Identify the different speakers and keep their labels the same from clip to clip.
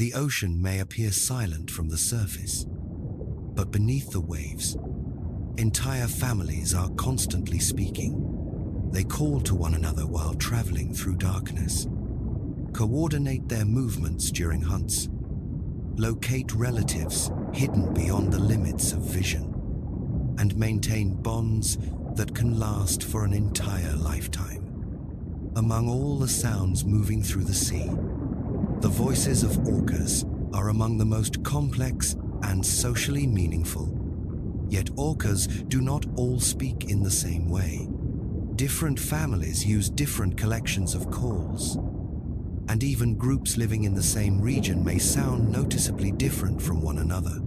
Speaker 1: The ocean may appear silent from the surface, but beneath the waves, entire families are constantly speaking. They call to one another while traveling through darkness, coordinate their movements during hunts, locate relatives hidden beyond the limits of vision, and maintain bonds that can last for an entire lifetime. Among all the sounds moving through the sea, the voices of orcas are among the most complex and socially meaningful. Yet orcas do not all speak in the same way. Different families use different collections of calls, and even groups living in the same region may sound noticeably different from one another.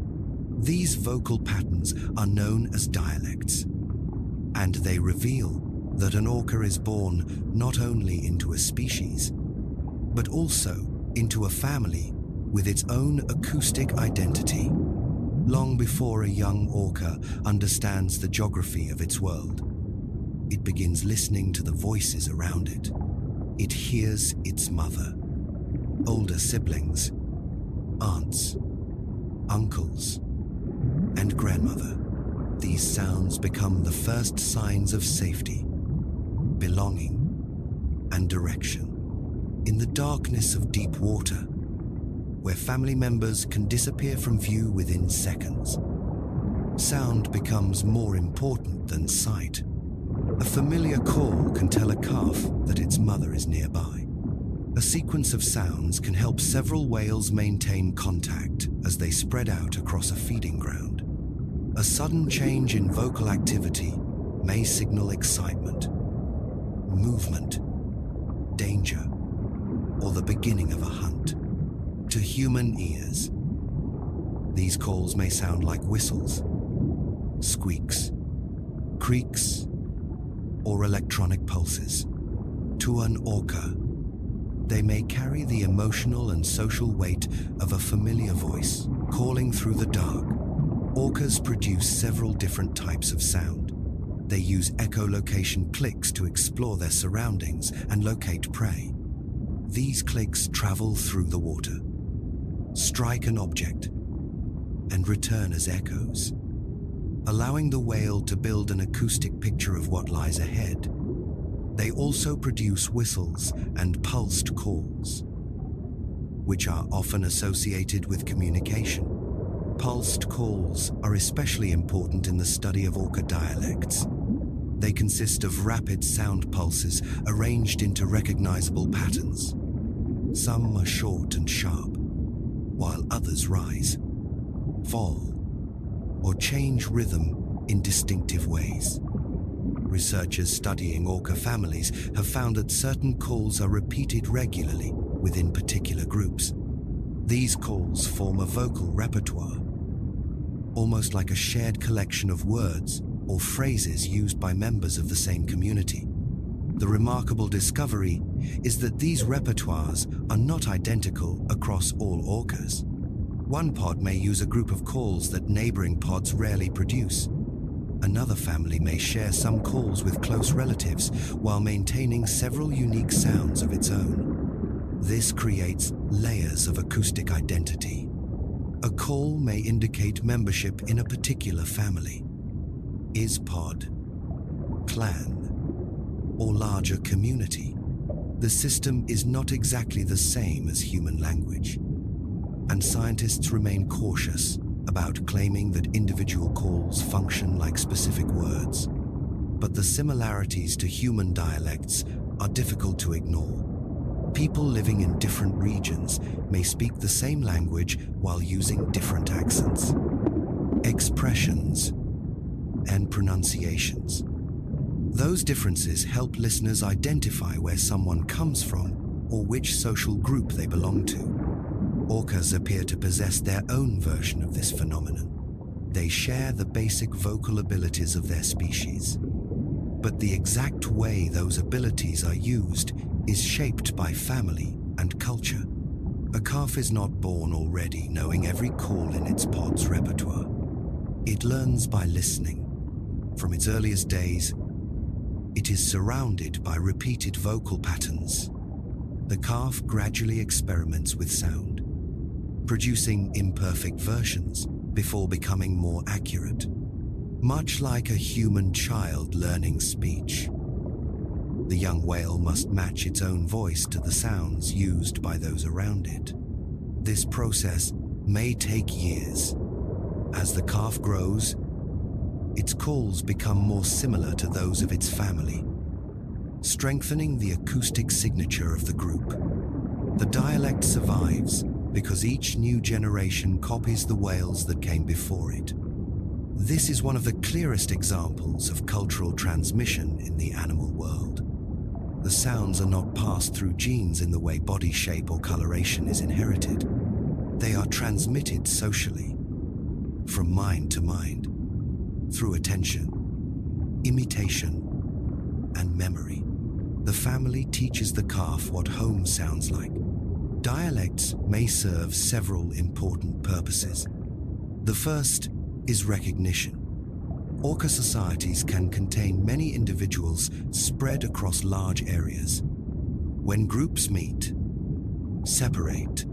Speaker 1: These vocal patterns are known as dialects, and they reveal that an orca is born not only into a species, but also into a family with its own acoustic identity. Long before a young orca understands the geography of its world, it begins listening to the voices around it. It hears its mother, older siblings, aunts, uncles, and grandmother. These sounds become the first signs of safety, belonging, and direction. In the darkness of deep water, where family members can disappear from view within seconds, sound becomes more important than sight. A familiar call can tell a calf that its mother is nearby. A sequence of sounds can help several whales maintain contact as they spread out across a feeding ground. A sudden change in vocal activity may signal excitement, movement, danger, or the beginning of a hunt. To human ears, these calls may sound like whistles, squeaks, creaks, or electronic pulses. To an orca, they may carry the emotional and social weight of a familiar voice calling through the dark. Orcas produce several different types of sound. They use echolocation clicks to explore their surroundings and locate prey. These clicks travel through the water, strike an object, and return as echoes, allowing the whale to build an acoustic picture of what lies ahead. They also produce whistles and pulsed calls, which are often associated with communication. Pulsed calls are especially important in the study of orca dialects. They consist of rapid sound pulses arranged into recognizable patterns. Some are short and sharp, while others rise, fall, or change rhythm in distinctive ways. Researchers studying orca families have found that certain calls are repeated regularly within particular groups. These calls form a vocal repertoire, almost like a shared collection of words or phrases used by members of the same community. The remarkable discovery is that these repertoires are not identical across all orcas. One pod may use a group of calls that neighboring pods rarely produce. Another family may share some calls with close relatives while maintaining several unique sounds of its own. This creates layers of acoustic identity. A call may indicate membership in a particular family, pod, clan, or larger community. The system is not exactly the same as human language, and scientists remain cautious about claiming that individual calls function like specific words. But the similarities to human dialects are difficult to ignore. People living in different regions may speak the same language while using different accents, expressions, and pronunciations. Those differences help listeners identify where someone comes from or which social group they belong to. Orcas appear to possess their own version of this phenomenon. They share the basic vocal abilities of their species, but the exact way those abilities are used is shaped by family and culture. A calf is not born already knowing every call in its pod's repertoire. It learns by listening. From its earliest days, it is surrounded by repeated vocal patterns. The calf gradually experiments with sound, producing imperfect versions before becoming more accurate, much like a human child learning speech. The young whale must match its own voice to the sounds used by those around it. This process may take years. As the calf grows, its calls become more similar to those of its family, strengthening the acoustic signature of the group. The dialect survives because each new generation copies the whales that came before it. This is one of the clearest examples of cultural transmission in the animal world. The sounds are not passed through genes in the way body shape or coloration is inherited. They are transmitted socially, from mind to mind, through attention, imitation, and memory. The family teaches the calf what home sounds like. Dialects may serve several important purposes. The first is recognition. Orca societies can contain many individuals spread across large areas. When groups meet, separate,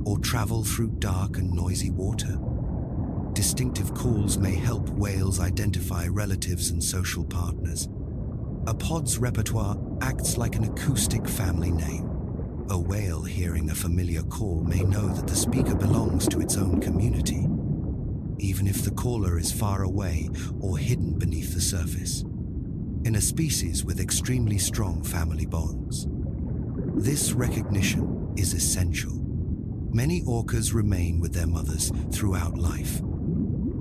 Speaker 1: or travel through dark and noisy water, distinctive calls may help whales identify relatives and social partners. A pod's repertoire acts like an acoustic family name. A whale hearing a familiar call may know that the speaker belongs to its own community, even if the caller is far away or hidden beneath the surface. In a species with extremely strong family bonds, this recognition is essential. Many orcas remain with their mothers throughout life.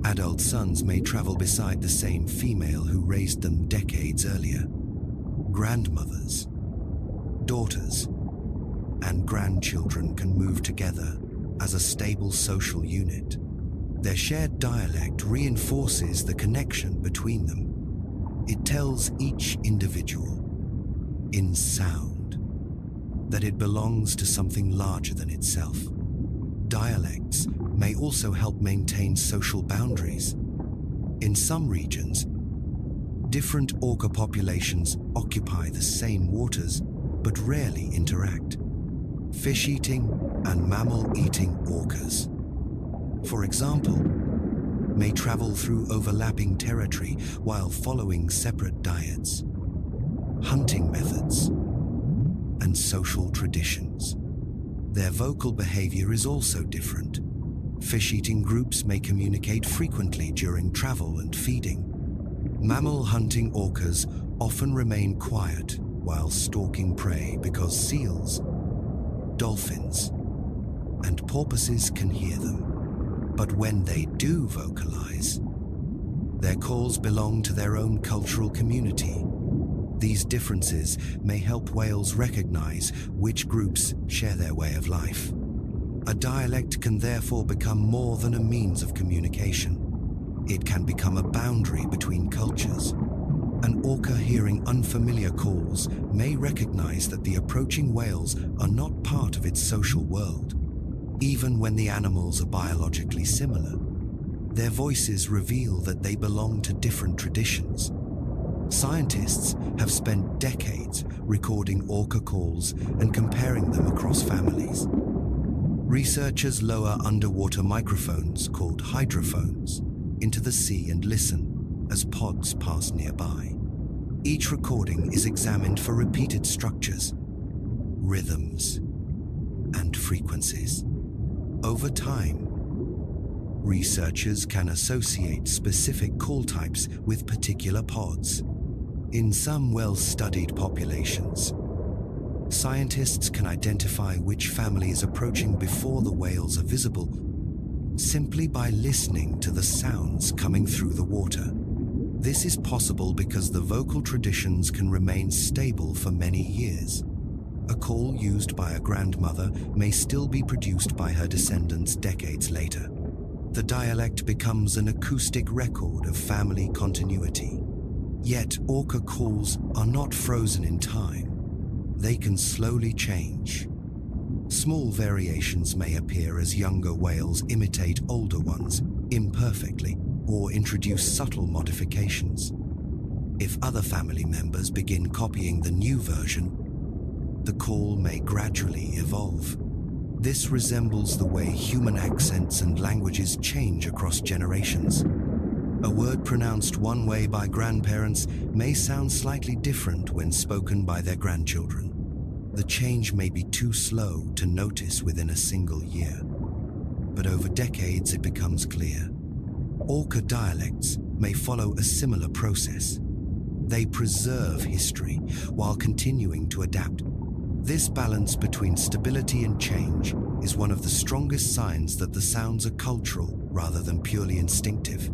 Speaker 1: Adult sons may travel beside the same female who raised them decades earlier. Grandmothers, daughters, and grandchildren can move together as a stable social unit. Their shared dialect reinforces the connection between them. It tells each individual, in sound, that it belongs to something larger than itself. Dialects may also help maintain social boundaries. In some regions, different orca populations occupy the same waters but rarely interact. Fish-eating and mammal-eating orcas, for example, may travel through overlapping territory while following separate diets, hunting methods, and social traditions. Their vocal behavior is also different. Fish-eating groups may communicate frequently during travel and feeding. Mammal-hunting orcas often remain quiet while stalking prey because seals, dolphins, and porpoises can hear them. But when they do vocalize, their calls belong to their own cultural community. These differences may help whales recognize which groups share their way of life. A dialect can therefore become more than a means of communication. It can become a boundary between cultures. An orca hearing unfamiliar calls may recognize that the approaching whales are not part of its social world. Even when the animals are biologically similar, their voices reveal that they belong to different traditions. Scientists have spent decades recording orca calls and comparing them across families. Researchers lower underwater microphones, called hydrophones, into the sea and listen as pods pass nearby. Each recording is examined for repeated structures, rhythms, and frequencies. Over time, researchers can associate specific call types with particular pods. In some well-studied populations, scientists can identify which family is approaching before the whales are visible simply by listening to the sounds coming through the water. This is possible because the vocal traditions can remain stable for many years. A call used by a grandmother may still be produced by her descendants decades later. The dialect becomes an acoustic record of family continuity. Yet orca calls are not frozen in time. They can slowly change. Small variations may appear as younger whales imitate older ones imperfectly or introduce subtle modifications. If other family members begin copying the new version, the call may gradually evolve. This resembles the way human accents and languages change across generations. A word pronounced one way by grandparents may sound slightly different when spoken by their grandchildren. The change may be too slow to notice within a single year, but over decades it becomes clear. Orca dialects may follow a similar process. They preserve history while continuing to adapt. This balance between stability and change is one of the strongest signs that the sounds are cultural rather than purely instinctive.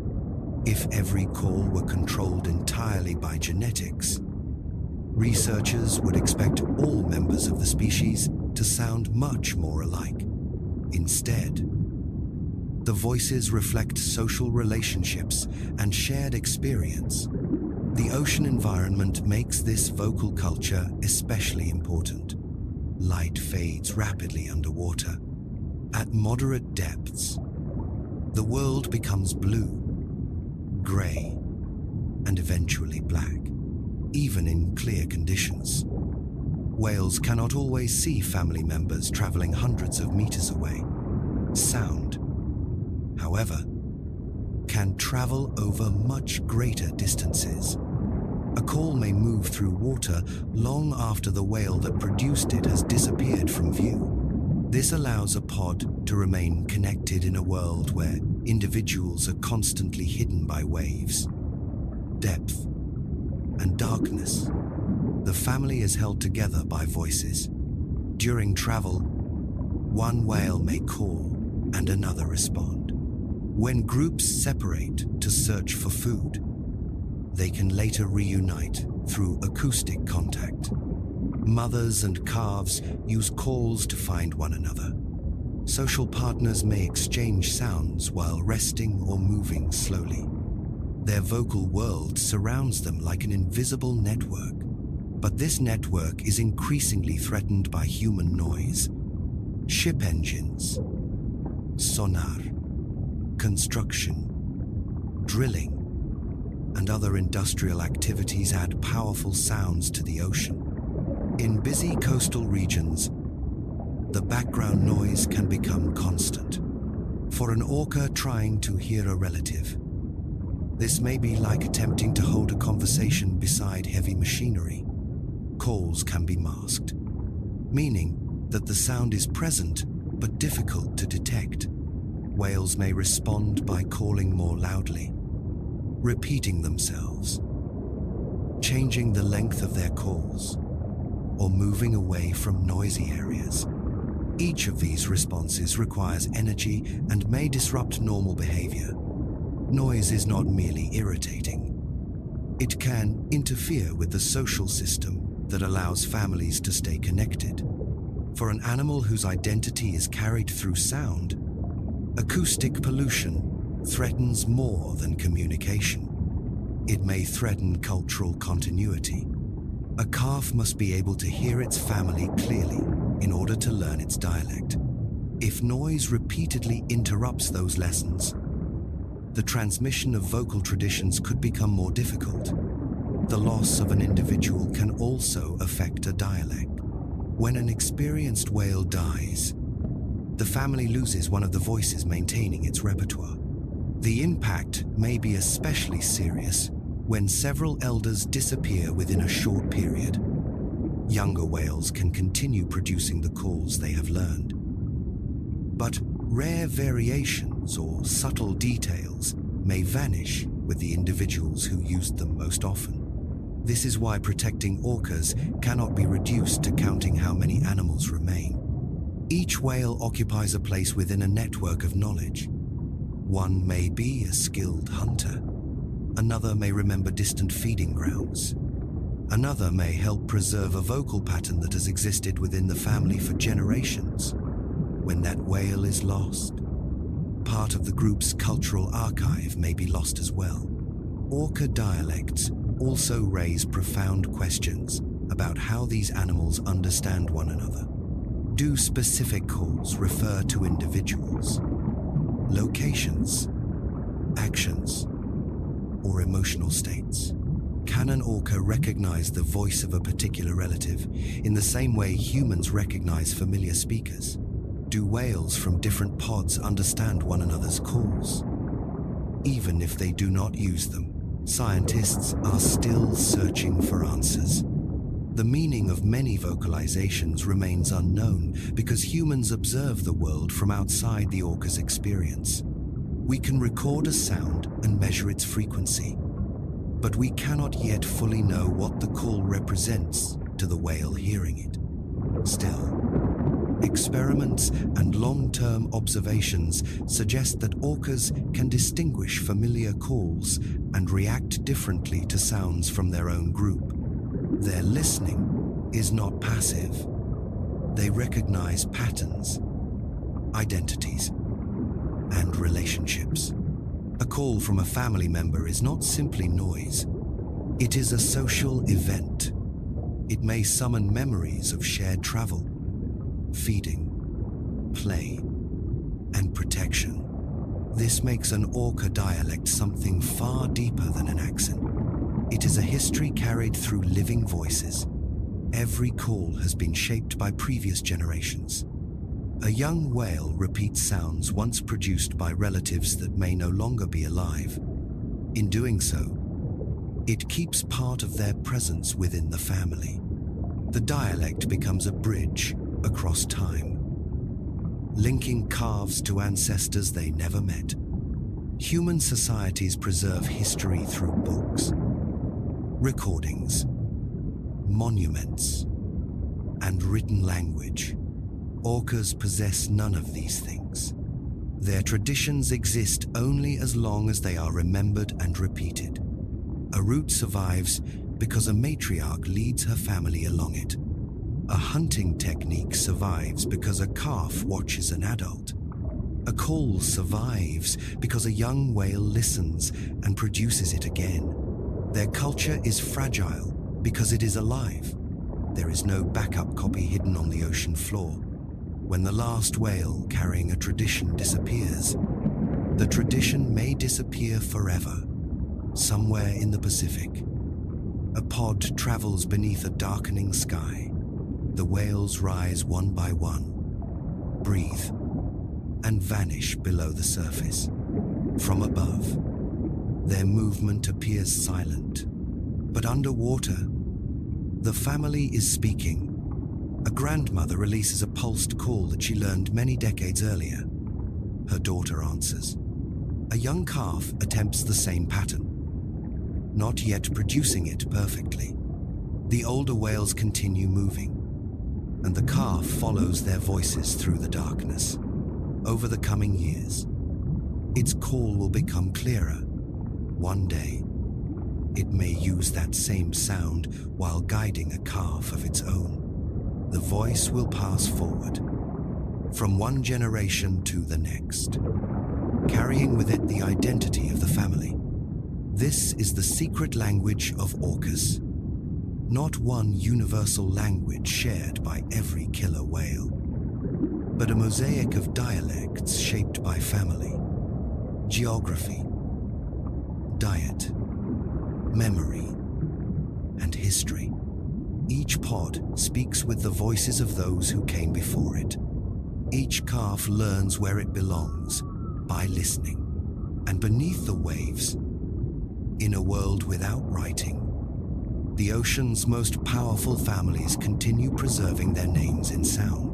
Speaker 1: If every call were controlled entirely by genetics, researchers would expect all members of the species to sound much more alike. Instead, the voices reflect social relationships and shared experience. The ocean environment makes this vocal culture especially important. Light fades rapidly underwater. At moderate depths, the world becomes blue, gray, and eventually black, even in clear conditions. Whales cannot always see family members traveling hundreds of meters away. Sound, however, can travel over much greater distances. A call may move through water long after the whale that produced it has disappeared from view. This allows a pod to remain connected in a world where individuals are constantly hidden by waves, depth, and darkness. The family is held together by voices. During travel, one whale may call and another respond. When groups separate to search for food, they can later reunite through acoustic contact. Mothers and calves use calls to find one another. Social partners may exchange sounds while resting or moving slowly. Their vocal world surrounds them like an invisible network. But this network is increasingly threatened by human noise. Ship engines, sonar, construction, drilling, and other industrial activities add powerful sounds to the ocean. In busy coastal regions, the background noise can become constant. For an orca trying to hear a relative, this may be like attempting to hold a conversation beside heavy machinery. Calls can be masked, meaning that the sound is present but difficult to detect. Whales may respond by calling more loudly, repeating themselves, changing the length of their calls, or moving away from noisy areas. Each of these responses requires energy and may disrupt normal behavior. Noise is not merely irritating. It can interfere with the social system that allows families to stay connected. For an animal whose identity is carried through sound, acoustic pollution threatens more than communication. It may threaten cultural continuity. A calf must be able to hear its family clearly in order to learn its dialect. If noise repeatedly interrupts those lessons, the transmission of vocal traditions could become more difficult. The loss of an individual can also affect a dialect. When an experienced whale dies, the family loses one of the voices maintaining its repertoire. The impact may be especially serious when several elders disappear within a short period. Younger whales can continue producing the calls they have learned. But rare variations or subtle details may vanish with the individuals who used them most often. This is why protecting orcas cannot be reduced to counting how many animals remain. Each whale occupies a place within a network of knowledge. One may be a skilled hunter. Another may remember distant feeding grounds. Another may help preserve a vocal pattern that has existed within the family for generations. When that whale is lost, part of the group's cultural archive may be lost as well. Orca dialects also raise profound questions about how these animals understand one another. Do specific calls refer to individuals, locations, actions, or emotional states? Can an orca recognize the voice of a particular relative in the same way humans recognize familiar speakers? Do whales from different pods understand one another's calls? Even if they do not use them, scientists are still searching for answers. The meaning of many vocalizations remains unknown because humans observe the world from outside the orca's experience. We can record a sound and measure its frequency, but we cannot yet fully know what the call represents to the whale hearing it. Still, experiments and long-term observations suggest that orcas can distinguish familiar calls and react differently to sounds from their own group. Their listening is not passive. They recognize patterns, identities, and relationships. A call from a family member is not simply noise. It is a social event. It may summon memories of shared travel, feeding, play, and protection. This makes an Orca dialect something far deeper than an accent. It is a history carried through living voices. Every call has been shaped by previous generations. A young whale repeats sounds once produced by relatives that may no longer be alive. In doing so, it keeps part of their presence within the family. The dialect becomes a bridge across time, linking calves to ancestors they never met. Human societies preserve history through books, recordings, monuments, and written language. Orcas possess none of these things. Their traditions exist only as long as they are remembered and repeated. A route survives because a matriarch leads her family along it. A hunting technique survives because a calf watches an adult. A call survives because a young whale listens and produces it again. Their culture is fragile because it is alive. There is no backup copy hidden on the ocean floor. When the last whale carrying a tradition disappears, the tradition may disappear forever, somewhere in the Pacific. A pod travels beneath a darkening sky. The whales rise one by one, breathe, and vanish below the surface. From above, their movement appears silent, but underwater, the family is speaking. A grandmother releases a pulsed call that she learned many decades earlier. Her daughter answers. A young calf attempts the same pattern, not yet producing it perfectly. The older whales continue moving, and the calf follows their voices through the darkness. Over the coming years, its call will become clearer. One day, it may use that same sound while guiding a calf of its own. The voice will pass forward, from one generation to the next, carrying with it the identity of the family. This is the secret language of orcas, not one universal language shared by every killer whale, but a mosaic of dialects shaped by family, geography, diet, memory, and history. Each pod speaks with the voices of those who came before it. Each calf learns where it belongs by listening. And beneath the waves, in a world without writing, the ocean's most powerful families continue preserving their names in sound.